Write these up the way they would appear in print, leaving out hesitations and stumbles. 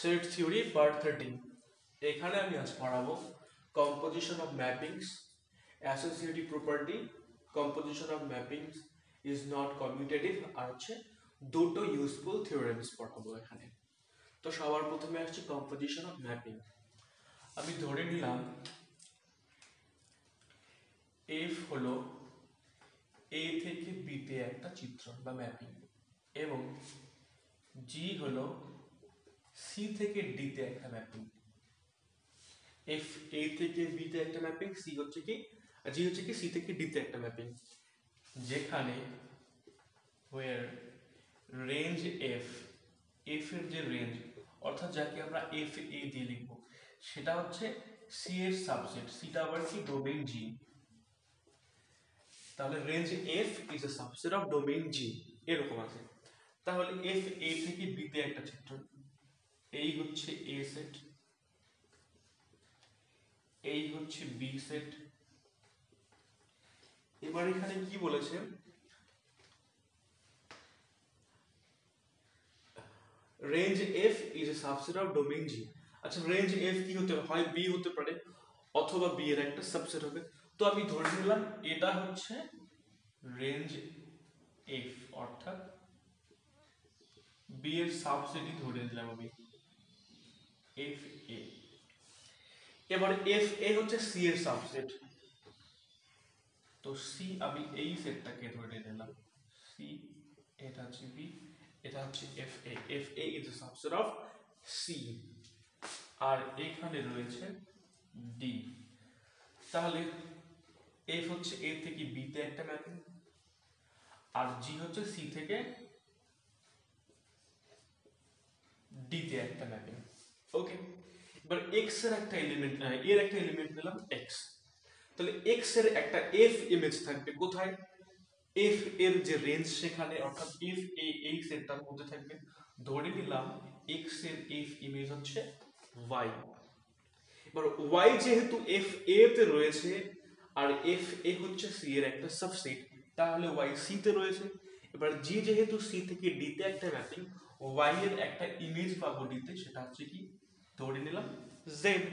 Set theory part 13। এখানে আমি আজ পড়াবো composition of mappings, associative property, composition of mappings is not commutative, আর হচ্ছে দুটো ইউজফুল থিওরেমস পড়াবো এখানে। তো সবার প্রথমে আসছে কম্পোজিশন অফ ম্যাপিং। আমি ধরে নিলাম এফ হলো এ থেকে বিতে একটা চিত্র বা ম্যাপিং, এবং জি হলো সি থেকে ডিতে একটা ম্যাপিং। এফ এ থেকে বিতে একটা ম্যাপিং, সি হচ্ছে কি জি হচ্ছে কি সি থেকে ডিতে একটা ম্যাপিং, যেখানে where range f এর যে রেঞ্জ, অর্থাৎ যাকে আমরা এফ এ দিয়ে লিখবো, সেটা হচ্ছে সি এর সাবসেট, সিটা আবার কি ডোমেইন জি। তাহলে range F is a subset of domain G, এরকম আছে। তাহলে এফ এ থেকে বি তে একটা চিত্র, এই হচ্ছে এ সেট, এই হচ্ছে বি সেট। এবার এখানে কি বলেছে, range F is a subset of domain G. আচ্ছা, রেঞ্জ এফ কি হতে হয়? বি হতে পারে অথবা বি এর একটা সাবসেট হবে। তো আমি ধরে নিলাম এটা হচ্ছে রেঞ্জ এফ, অর্থাৎ বি এর সাবসেটই ধরে নিলাম আমি এফ এ। এবার এফ এ হচ্ছে সি এর সাবসেট, তো সি আমি এই সেটটাকে ধরে নিলাম সি, এটা হচ্ছে বি, এটা হচ্ছে F A. F A is a subset of C, আর এখানে রয়েছে ডি। তাহলে এফ হচ্ছে এ থেকে বি তে একটা ম্যাপিং, আর জি হচ্ছে সি থেকে ডি তে একটা ম্যাপিং। ওকে, এবার এক্স এর একটা এলিমেন্ট, এর একটা এলিমেন্ট নিলাম এক্স। তাহলে এক্স এর একটা এফ ইমেজ থাকবে কোথায়? এফ এর যে রেঞ্জ সেখানে, অর্থাৎ এফ এ এই সেটটার মধ্যে থাকবে। ধরে নিলাম এক্স এর এফ ইমেজ হচ্ছে ওয়াই। এবার ওয়াই যেহেতু এফ এ তে রয়েছে আর এফ এ হচ্ছে সি এর একটা সাবসেট, তাহলে ওয়াই সি তে রয়েছে। এবার জি যেহেতু সি থেকে ডি তে একটা ম্যাপিং, ওয়াই এর একটা ইমেজ পাবো ডিতে, সেটা হচ্ছে কি ধরে নিলাম জেড।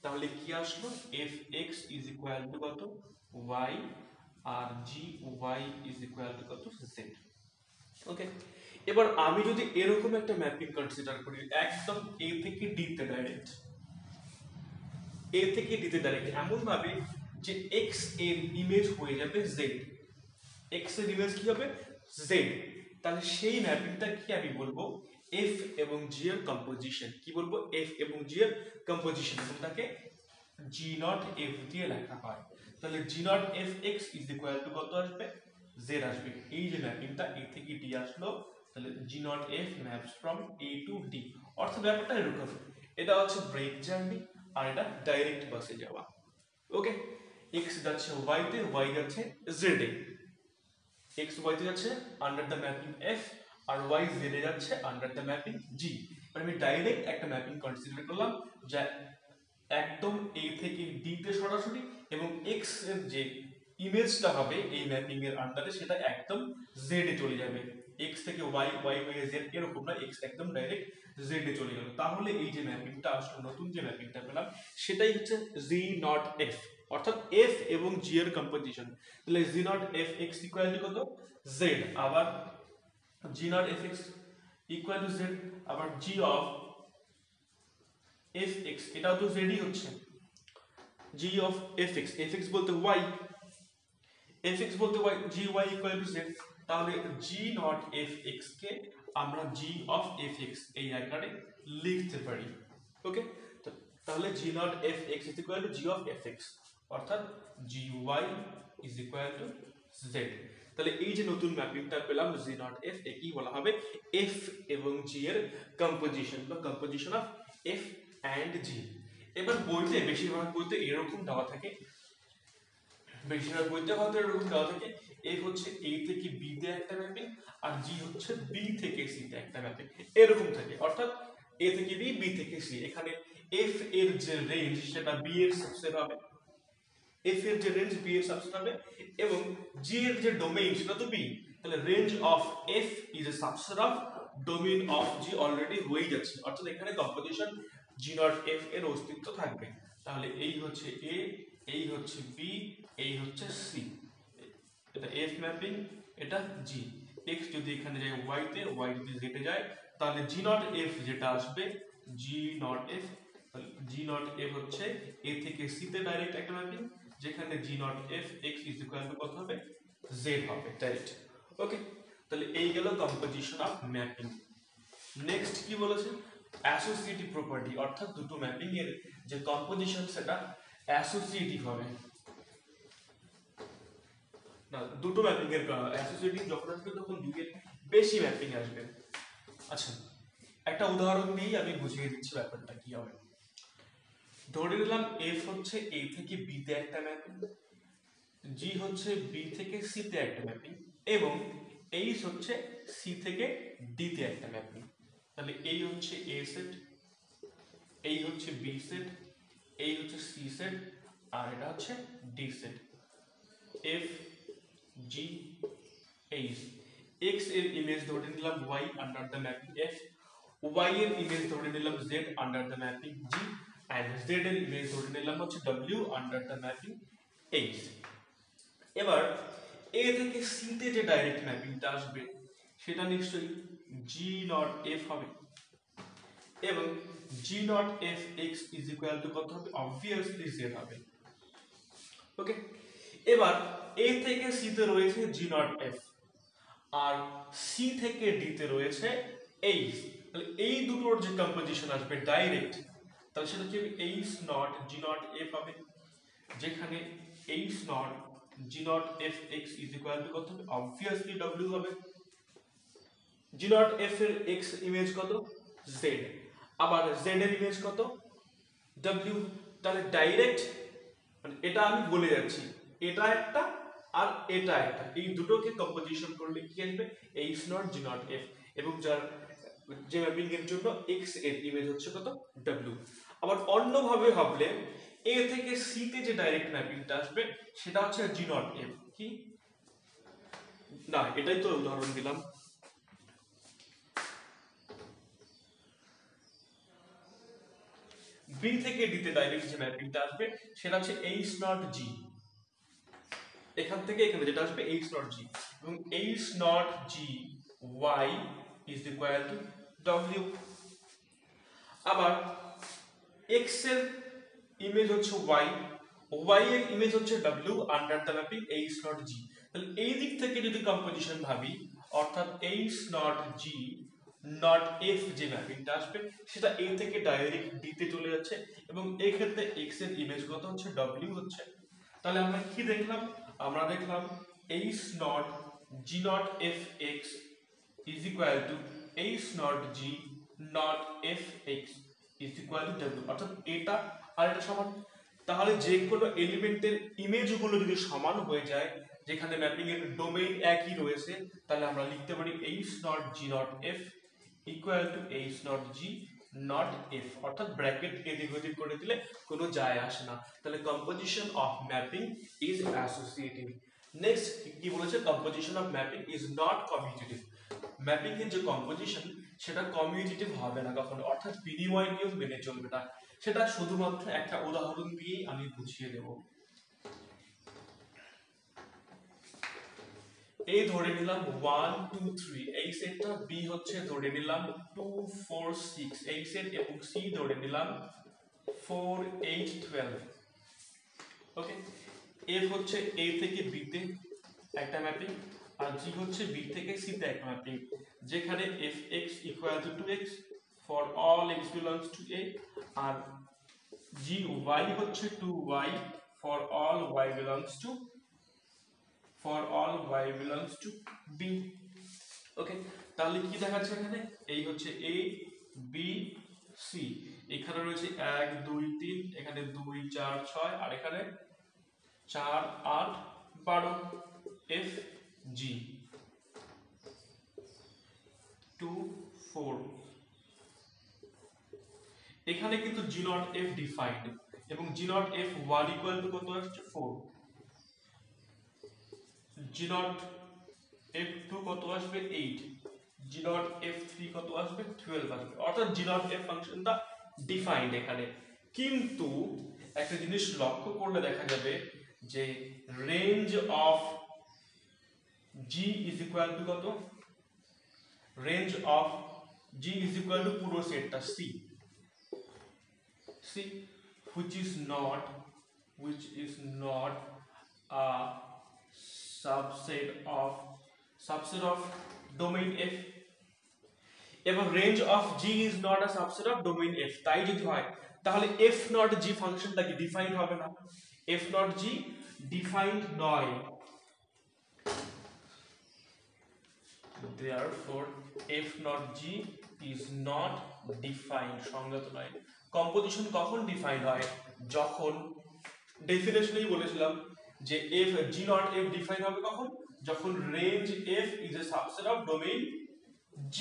তাহলে কি আসলো? F X is equal to কত? ওয়াই, আর G Y is equal to কত? জেড। ওকে, এবার আমি যদি এরকম একটা ম্যাপিং কনসিডার করি, একদম এ থেকে ডি তে ডাইরেক্ট, এ থেকে ডিতে ডাইরেক্ট, এমন ভাবে যে এক্স এর ইমেজ হয়ে যাবে জেড। এক্স এর ইমেজ কি হবে? জেড। তাহলে সেই ম্যাপিংটা কি আমি বলবো? এফ এবং জি এর কম্পোজিশন। কি বলবো? এফ এবং জি এর কম্পোজিশন, এবং তাকে জি নট এফ দিয়ে লেখা হয়। তাহলে G not F X is equal to কত আসবে? জেড আসবে। এই যে ম্যাপিংটা এ থেকে ডি আসলো, তাহলে G not F maps from A to D. অর্থাৎ ব্যাপারটা এরকম, এটা হচ্ছে ব্রেক জার্নি, আর এটা ডাইরেক্ট বাসে যাওয়া। ওকে, এক্স যাচ্ছে ওয়াই তে, ওয়াই যাচ্ছে জেড এ। এক্স ওয়াই তে যাচ্ছে আন্ডার দ্য ম্যাপিং এফ, আর ওয়াই জেড এ যাচ্ছে আন্ডার দ্য ম্যাপিং জি। এবার আমি ডাইরেক্ট একটা ম্যাপিং কনসিডার করলাম যা একদম এ থেকে ডি তে সরাসরি, এবং এক্স এর যে ইমেজটা হবে এই ম্যাপিং এর আন্ডারে, সেটা একদম জেড এ চলে যাবে। এক্স থেকে ওয়াই, ওয়াই হয়ে জেড, এরকম না, এক্স একদম ডাইরেক্ট জেড এ চলে গেল। তাহলে এই যে ম্যাপিংটা আসলে নতুন যে ম্যাপিংটা পেলাম, সেটাই হচ্ছে জি নট এফ, অর্থাৎ এফ এবং জি এর কম্পোজিশন। তাহলে G not F X equal to কত? জেড। আবার G not F X equal to Z, আবার জি অফ এফ এক্স, এটাও তো জেডই হচ্ছে। G of F X, F X বলতে ওয়াই, এফ এক্স বলতে Y, G Y equal to Z. তাহলে জি নট এফ এক্স কে আমরা জি অফ এফ এক্স এই আকারে লিখতে পারি। ওকে, তাহলে G not F X is equal to G of F X, অর্থাৎ G Y is equal to Z. তাহলে এই যে নতুন ম্যাপিংটা পেলাম জি নট এফ, একেই বলা হবে এফ এবং জি এর কম্পোজিশন বা কম্পোজিশন অফ এফ অ্যান্ড জি। এবার বইতে, বেশিরভাগ বইতে এরকম দেওয়া থাকে, বেশিরভাগ বইতে হয়তো এরকম দেওয়া থাকে, এফ হচ্ছে এ থেকে বি তে একটা ম্যাপিং, আর জি হচ্ছে বি থেকে সি তে একটা ম্যাপিং, এরকম থাকে। অর্থাৎ এ থেকে বি, বি থেকে সি। এখানে এফ এর যে রেঞ্জ সেটা বি এর সাবসেট হবে, এফ এর যে রেঞ্জ বি এর সাবসেট হবে, এবং জি এর যে ডোমেইন সেটা তো বি। তাহলে range of F is a subset of domain of G already হয়ে যাচ্ছে, অর্থাৎ এখানে কম্পোজিশন জি নট এফ এর অস্তিত্ব থাকবে। তাহলে এই হচ্ছে এ, এই হচ্ছে বি, এই হচ্ছে সি, এটা এফ ম্যাপিং, এটা জি। এক্স যদি এখানে যায় ওয়াই তে, ওয়াই যদি জেডে যায়, তাহলে জি নট এফ যেটা আসবে, G not F, G not F হচ্ছে এ থেকে সি তে ডাইরেক্ট একটা ম্যাপিং, যেখানে G not F X is equal to কত হবে, জেড হবে ডাইরেক্ট। ওকে, তাহলে এই গেল কম্পোজিশন অফ ম্যাপিং। নেক্সট কি বলেছে, অ্যাসোসিয়েটিভ প্রপার্টি, অর্থাৎ দুটো ম্যাপিং এর যে কম্পোজিশন সেটা অ্যাসোসিয়েটিভ হবে। না, দুটো ম্যাপিং এর অ্যাসোসিয়েটিভ যখন আসবে তখন দুইয়ের বেশি ম্যাপিং আসবে। আচ্ছা, একটা উদাহরণ দিয়েই আমি বুঝিয়ে দিচ্ছি ব্যাপারটা কি হবে। ধরে নিলাম এফ হচ্ছে এ থেকে বি তে একটা ম্যাপিং, জি হচ্ছে বি থেকে সি তে একটা ম্যাপিং, এবং এইচ হচ্ছে সি থেকে ডি তে একটা ম্যাপিং। তাহলে এই হচ্ছে এ সেট, এই হচ্ছে বি সেট, এই হচ্ছে সি সেট, আর এটা হচ্ছে D set. F G H, X এর ইমেজ ধরে নিলাম Y under the mapping F, Y এর ইমেজ ধরে নিলাম Z under the mapping G, and Z এর ইমেজ ধরে নিলাম হচ্ছে W under the mapping H. এবার এ থেকে সি তে যে ডাইরেক্ট ম্যাপিংটা আসবে সেটা নিশ্চয়ই জি নট এফ হবে, এবং G not F X is equal to কত হবে, অবভিয়াসলি জেড হবে। ওকে, এবার এ থেকে সি তে রয়েছে জি নট এফ, আর সি থেকে ডি তে রয়েছে এইচ। তাহলে এই দুটোর যে কম্পোজিশন আসবে ডাইরেক্ট, তাহলে সেটা কি হবে, H not G not F হবে, যেখানে H not G not F X is equal to কত হবে, অবভিয়াসলি ডব্লিউ হবে। জি নট এফ এর এক্স ইমেজ কত, জেড, আবার জেড এর ইমেজ কত, ডব্লিউ। তাহলে ডাইরেক্ট মানে এটা আমি বলে যাচ্ছি, এটা একটা আর এটা একটা, এই দুটোকে কম্পোজিশন করলে কি আসবে, H not G not F, এবং যার যে ম্যাপিং এর জন্য এক্স এর ইমেজ হচ্ছে কত, ডব্লিউ। আবার অন্যভাবে ভাবলে এ থেকে সি তে যে ডাইরেক্ট ম্যাপিংটা আসবে সেটা হচ্ছে জি নট এফ, কি না এটাই তো উদাহরণ দিলাম। বি থেকে ডি তে ডাইরেক্ট যে ম্যাপিংটা আসবে সেটা হচ্ছে এইচ নট জি, এখান থেকে এখানে যেটা আসবে এইচ নট জি, এবং H not G Y is equal to W. আবার এক্স এর ইমেজ হচ্ছে ওয়াই, ওয়াই এর ইমেজ হচ্ছে W under the mapping H not G. তাহলে এই দিক থেকে যদি কম্পোজিশন ভাবি, অর্থাৎ H not G not F যে ম্যাপিংটা আসবে সেটা এ থেকে ডাইরেক্ট ডি তে চলে যাচ্ছে, এবং এই ক্ষেত্রে এক্স এর ইমেজ কত হচ্ছে, ডব্লিউ হচ্ছে। তাহলে আমরা কি দেখলাম, আমরা দেখলাম H not G not F X is equal two H not G not F X is equal to W, অর্থাৎ এটা আর এটা সমান। তাহলে যে কোনো এলিমেন্টের ইমেজগুলো যদি সমান হয়ে যায়, যেখানে ম্যাপিং এর ডোমেইন একই রয়েছে, তাহলে আমরা লিখতে পারি H not G not F equal to H not G not F, অর্থাৎ ব্র্যাকেট এদিক ওদিক করে দিলে কোনো যায় আসে না। তাহলে composition of mapping is associative. Next কি বলেছে, composition of mapping is not commutative. Mapping এর যে কম্পোজিশন সেটা কমিউটেটিভ হবে না কখনো, অর্থাৎ বিনিময় নিয়ম মেনে চলবে না। সেটা শুধুমাত্র একটা উদাহরণ দিয়েই আমি বুঝিয়ে দেব। এই ধরে নিলাম 1 2 3 এই সেটটা, বি হচ্ছে ধরে নিলাম 2 4 6 এই সেট, এবং সি ধরে নিলাম 4 8 12। ওকে, এফ হচ্ছে এ থেকে বি তে একটা ম্যাপিং, আর জি হচ্ছে বি থেকে সি তে একটা ম্যাপিং, যেখানে F X equal to 2x for all x belongs to a, আর জি ওয়াই হচ্ছে 2y for all y belongs to b। Okay, তাহলে কি দেখাচ্ছে এখানে, এই হচ্ছে a b c, এখানে রয়েছে 1 2 3, এখানে 2 4 6, আর এখানে 4 8 12, f g 2 4। এখানে কিন্তু জি নট এফ ডিফাইন্ড, এবং G not F one equal to কত আসছে 4, জি নট F2 কত আসবে 8, g0 F3 কত আসবে 12 আসবে, অর্থাৎ g0 F ফাংশনটা ডিফাইন্ড এখানে। কিন্তু একটা জিনিস লক্ষ্য করলে দেখা যাবে যে range of g is equal to কত, range of g is equal to পুরো সেটটা c, which is not a subset of domain F। এবার range of g is not a subset of domain F, তাই যদি হয় তাহলে f not g ফাংশনটা কি ডিফাইন্ড হবে না, f not g ডিফাইন্ড নয়, therefore f not g is not defined, সংজ্ঞাত নয়। কম্পোজিশন কখন ডিফাইন্ড হয়, যখন ডেফিনেশনেই বলেছিলাম যে f g not f define হবে কখন, যখন range f is a subset of domain g।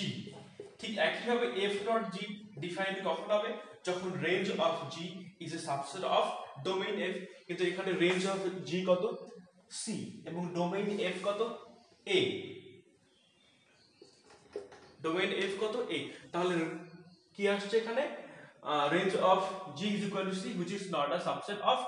ঠিক একইভাবে f not g ডিফাইন্ড কখন হবে, যখন range of g is a subset of domain f। কিন্তু এখানে রেঞ্জ অফ g কত c এবং ডোমেইন f কত a, ডোমেইন f কত a, তাহলে কি আসছে এখানে, range of g is equal to c which is not a subset of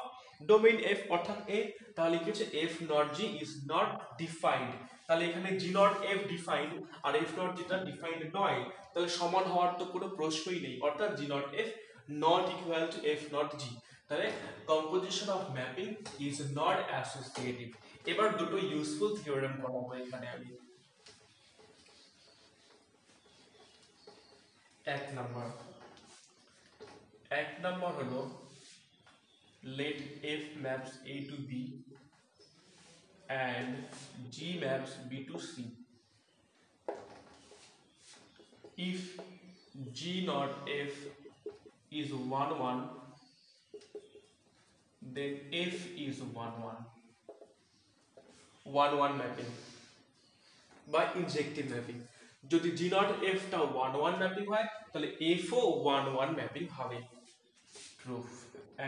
domain f অর্থাৎ a, তাহলে কি হচ্ছে f not g is not defined। তাহলে এখানে g not f ডিফাইন্ড আর f not g টা ডিফাইন্ড নয়, তাহলে সমান হওয়ার তো কোনো প্রশ্নই নেই, অর্থাৎ g not f not equal to f not g, তাহলে composition of mapping is not associative। এবার দুটো ইউজফুল থিওরেম করাবো এখানে আমি। এক নাম্বার হলো let f maps a to b and g maps b to c if g not f is 1 1 then f is 1 1, 1 1 mapping বা ইনজেক্টিভ mapping. যদি g not f টা 1 1 ম্যাপিং হয় তাহলে f ও 1 1 ম্যাপিং হবে। প্রুফ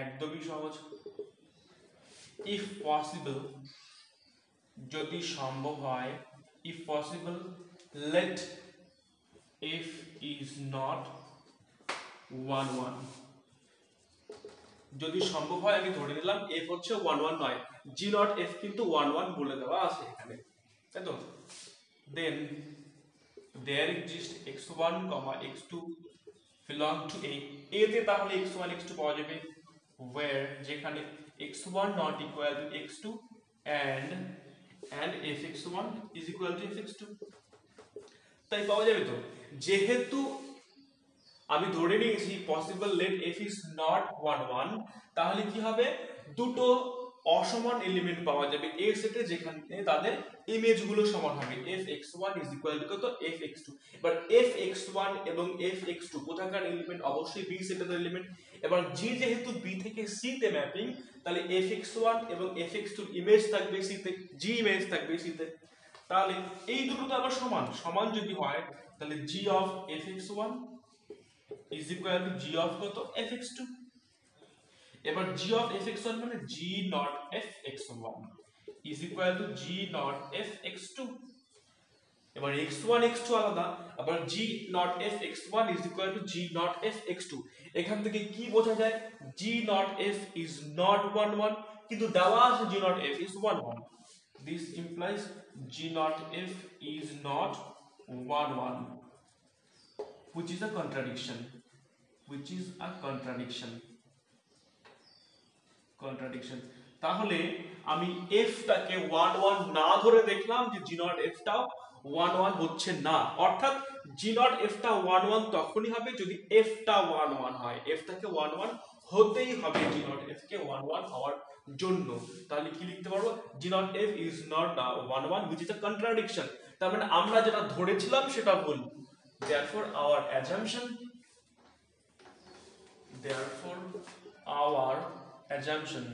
একদমই সহজ। if possible, যদি সম্ভব হয়, if possible let f is not 1 1, যদি সম্ভব হয় আমি ধরে নিলাম f হচ্ছে 1 1 নয়, g not f কিন্তু 1 1 বলে দেওয়া আছে এখানে, তাই তো, then there exists x1, x2 belong to a, a তে তাহলে x1 x2 পাওয়া যাবে, where যেখানে x1 not equal to x2 and fx1 is equal to fx2, তাই পাওয়া যাবে তো। যেহেতু আমি ধরে নিয়েছি possible let f is not 1 1, তাহলে কি হবে, দুটো অসমান এলিমেন্ট পাওয়া যাবে a সেটে যেখানে তাদের ইমেজগুলো সমান হবে, fx1 is equal to কত fx2। এবার fx1 এবং fx2 কোথাকার এলিমেন্ট, অবশ্যই b সেটের এলিমেন্ট। এবার g যেহেতু b থেকে c তে ম্যাপিং, তাহলে fx1 এবং fx2 এর ইমেজ থাকবে c তে, g ইমেজ থাকবে c তে, তাহলে এই দুটো তো আবার সমান, সমান যদি হয় তাহলে g of fx1 is equal to g of কত fx2। এবার g of fx1 মানে g not fx1 is equal to g not fx2। এবার x1 x2 আলাদা, আবার g not fx1 is equal to g not fx2। এখান থেকে কি বোঝা যায়, g not f is not 1 1, কিন্তু দেওয়া আছে g not f is 1 1, this implies g not f is not 1 1, which is a contradiction, তাহলে আমি f টাকে 1 1 না ধরে দেখলাম যে g not f টাও 1 1 হচ্ছে না, অর্থাৎ g not f টা 1 1 তখনই হবে যদি f টা 1 1 হয়, f টাকে 1 1 হতেই হবে g not f কে 1 1 হওয়ার জন্য। তাহলে কি লিখতে পারবো, g not f is not 1 1 which is a contradiction, তার মানে আমরা যেটা ধরেছিলাম সেটা ভুল। therefore our assumption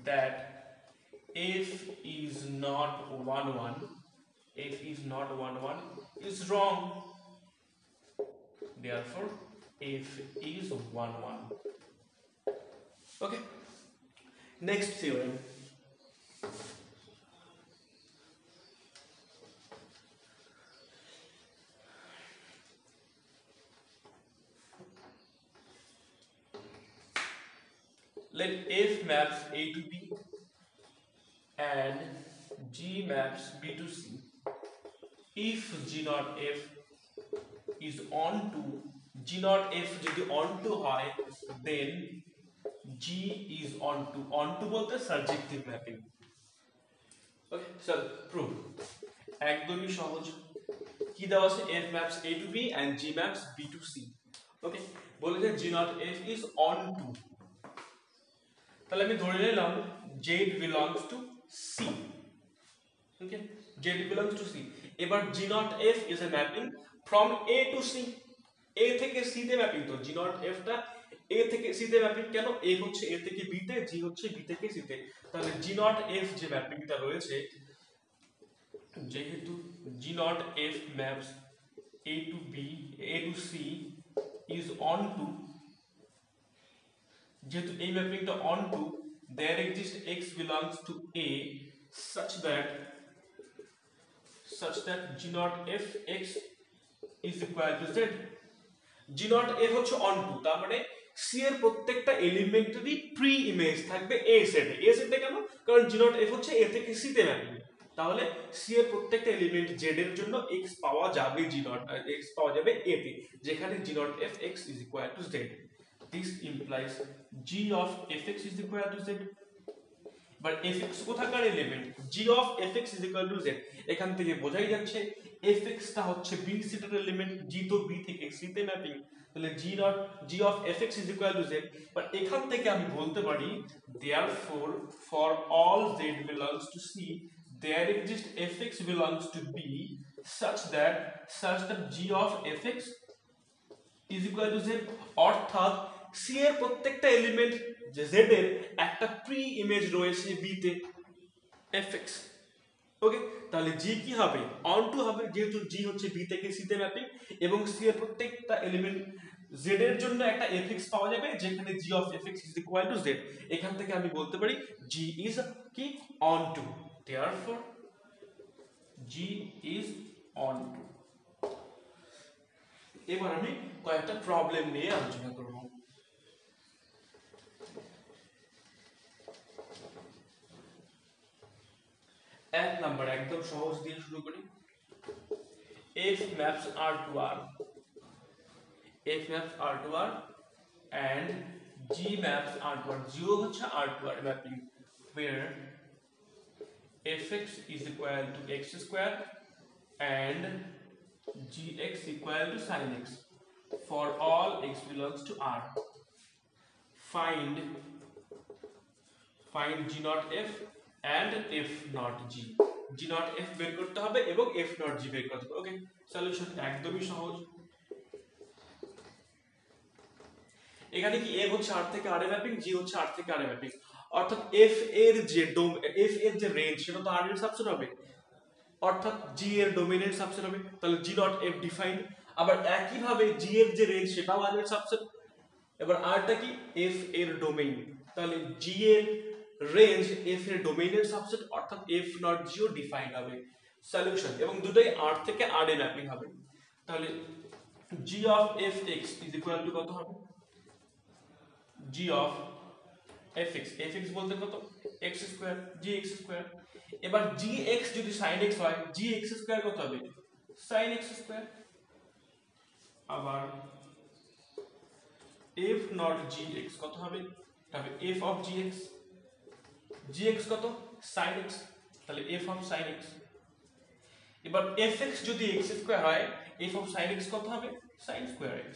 that f is not 1 1 is wrong, therefore f is 1 1। okay, next theorem, let F maps A to B and G maps B to C. If G naught F is on to G naught F যদি on to হয় then G is on to বলতে surjective mapping. Okay, so proof একদমই সহজ কি দেওয়া আছে F maps A to B and G maps B to C. Okay, বলে যে G naught F is on to, তাহলে আমি ধরে নিলাম Z belongs to C. Okay, Z belongs to C. এবার G naught F is a mapping from A to C. A থেকে C তে mapping, তো G naught F টা A থেকে C তে ম্যাপিং কেন? A হচ্ছে A থেকে B তে, G হচ্ছে B থেকে C তে, তাহলে G naught F যে ম্যাপিংটা রয়েছে, যেহেতু G naught F maps A to B, A to C is on to, যেহেতু এই ম্যাপিংটা on to, there exists X belongs to A such that G naught F X is equal to Z. G naught F হচ্ছে on to, তার মানে C এর প্রত্যেকটা এলিমেন্টেরই pre image থাকবে A সেটে। A সেটে কেন? কারণ G naught F হচ্ছে A থেকে C তে ম্যাপিং, তাহলে C এর প্রত্যেকটা এলিমেন্ট Z এর জন্য X পাওয়া যাবে, G naught X পাওয়া যাবে A তে, যেখানে G naught F X is equal to Z. This implies G of Fx is equal to Z. But Fx কোথাকার element? G of Fx is equal to Z. এখান থেকে বোঝাই যাচ্ছে Fx টা হচ্ছে B সেটের এলিমেন্ট, G তো B থেকে C তে ম্যাপিং, তাহলে G of Fx is equal to Z. But এখান থেকে আমি বলতে পারি therefore for all Z belongs to C there exists Fx belongs to B such that G of Fx is equal to Z. অর্থাৎ C এর প্রত্যেকটা element যে Z এর একটা প্রি ইমেজ রয়েছে B তে Fx. ওকে, তাহলে G কি হবে? অন টু হবে, যেহেতু G হচ্ছে B থেকে C তে ম্যাপিং এবং C এর প্রত্যেকটা এলিমেন্ট Z এর জন্য একটা Fx পাওয়া যাবে, যেখানে G of Fx is equal to Z. এখান থেকে আমি বলতে পারি G is কি on to, therefore G is on to. এবার আমি কয়েকটা প্রবলেম নিয়ে আলোচনা করব। এক নাম্বার একদম সহজ দিয়ে শুরু করি। F maps R to R, F maps R to R and G maps R to R. G হচ্ছে R to R mapping where Fx is equal to x square and Gx equal to sin x for all x belongs to R. Find G naught F and F naught G. G naught F বের করতে হবে এবং F naught G বের করতে হবে। ওকে, solution একদমই সহজ। এখানে কি F হচ্ছে R থেকে R এ ম্যাপিং, G হচ্ছে R থেকে R এ ম্যাপিং, অর্থাৎ F এর যে রেঞ্জ সেটা তো R এর সাবসেট হবে, অর্থাৎ G এর ডোমেইনের সাবসেট হবে, তাহলে G ডট F ডিফাইন্ড। আবার একই ভাবে G এর যে রেঞ্জ সেটাও R এর সাবসেট। এবার R টা কি? F এর ডোমেইন, তাহলে G এর রেঞ্জ F এর ডোমেইনের সাবসেট, অর্থাৎ F নট G ও ডিফাইন্ড হবে। সলিউশন, এবং দুটোই R থেকে R এ ম্যাপিং হবে, তাহলে G of Fx is equal to কত হবে? G of Fx বলতে কত? x square, gx square. এবার gx যদি sin x হয়, gx স্কয়ার কত হবে? sin x square. আবার f not gx কত হবে? এটা হবে f of gx, gx কত? sin x, তাহলে f of sin x। এবার fx যদি x স্কয়ার হয়, f of sin x কত হবে? sin square x,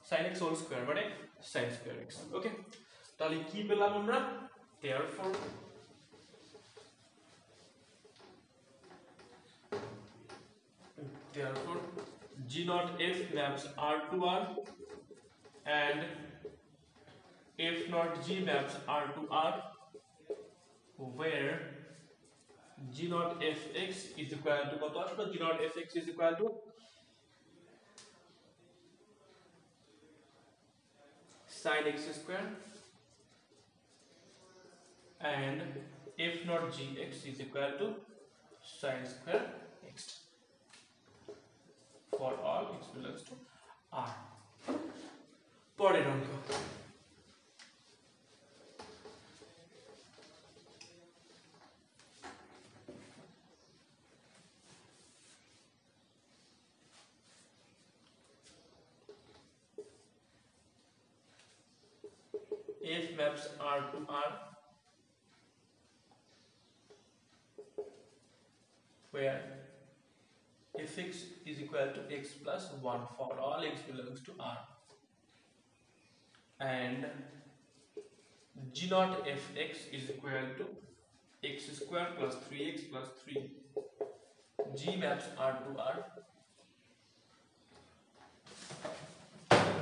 sin x whole square মানে sin স্কয়ার x। ওকে, তাহলে কি পেলাম আমরা? therefore G naught F maps R to R and F naught G maps R to R where G naught Fx is equal to কত আসলো? G naught Fx is equal to sin x square and F naught Gx is equal to sin square x for all x belongs to R. পরের অঙ্ক, f maps R to R, where fx is equal to x plus 1 for all x belongs to R, and g naught fx is equal to x square plus 3x plus 3, g maps R to R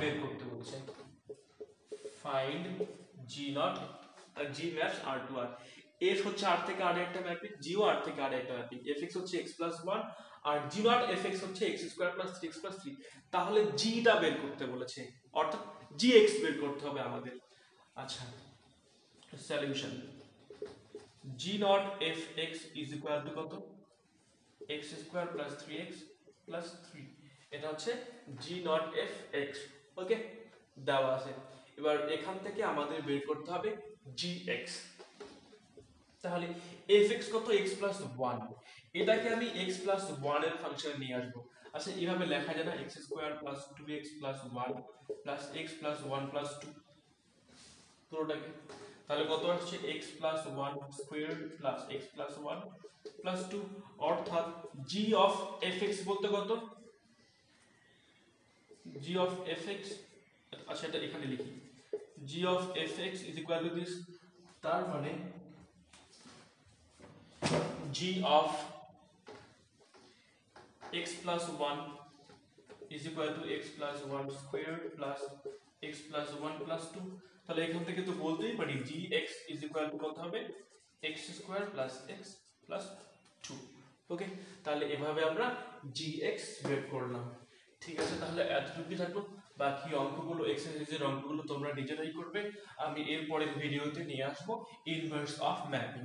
বের করতে বলছে। Find g naught g maps R to R, f হচ্ছে r থেকে r একটা mapping, g ও r থেকে r একটা mapping, fx হচ্ছে x plus 1 আর g naught fx হচ্ছে x square plus 3x plus 3, তাহলে g টা বের করতে বলেছে, অর্থাৎ gx বের করতে হবে আমাদের। আচ্ছা, solution g naught fx is equal to কত, x square plus 3x plus 3, এটা হচ্ছে g naught fx। ওকে, দেওয়া আছে। এবার এখান থেকে আমাদের বের করতে হবে gx। তাহলে fx কত, x plus 1, এটাকে আমি x plus 1 এর ফাংশনে নিয়ে আসব। আচ্ছা, এইভাবে লেখা যায় না, x square plus 2x plus 1 plus x plus 1 plus 2 পুরোটাকে, তাহলে কত আসছে x plus 1 square plus x plus 1 plus 2, অর্থাৎ g of fx বলতে কত, g of fx, আচ্ছা এটা এখানে লিখি, g of fx is equal to this, তার মানে g of x plus 1 is equal to x plus 1 squared plus x plus 1 plus 2, তাহলে এখান থেকে তো বলতেই পারি gx is equal to কত হবে, x square plus x plus 2। ওকে, তাহলে এভাবে আমরা gx বের করলাম। ঠিক আছে, তাহলে এতটুকুই থাকলো, বাকি অঙ্কগুলো এক্সারসাইজের অঙ্কগুলো তোমরা নিজেরাই করবে, আমি এর পরের ভিডিওতে নিয়ে আসবো ইনভার্স অফ ম্যাপিং।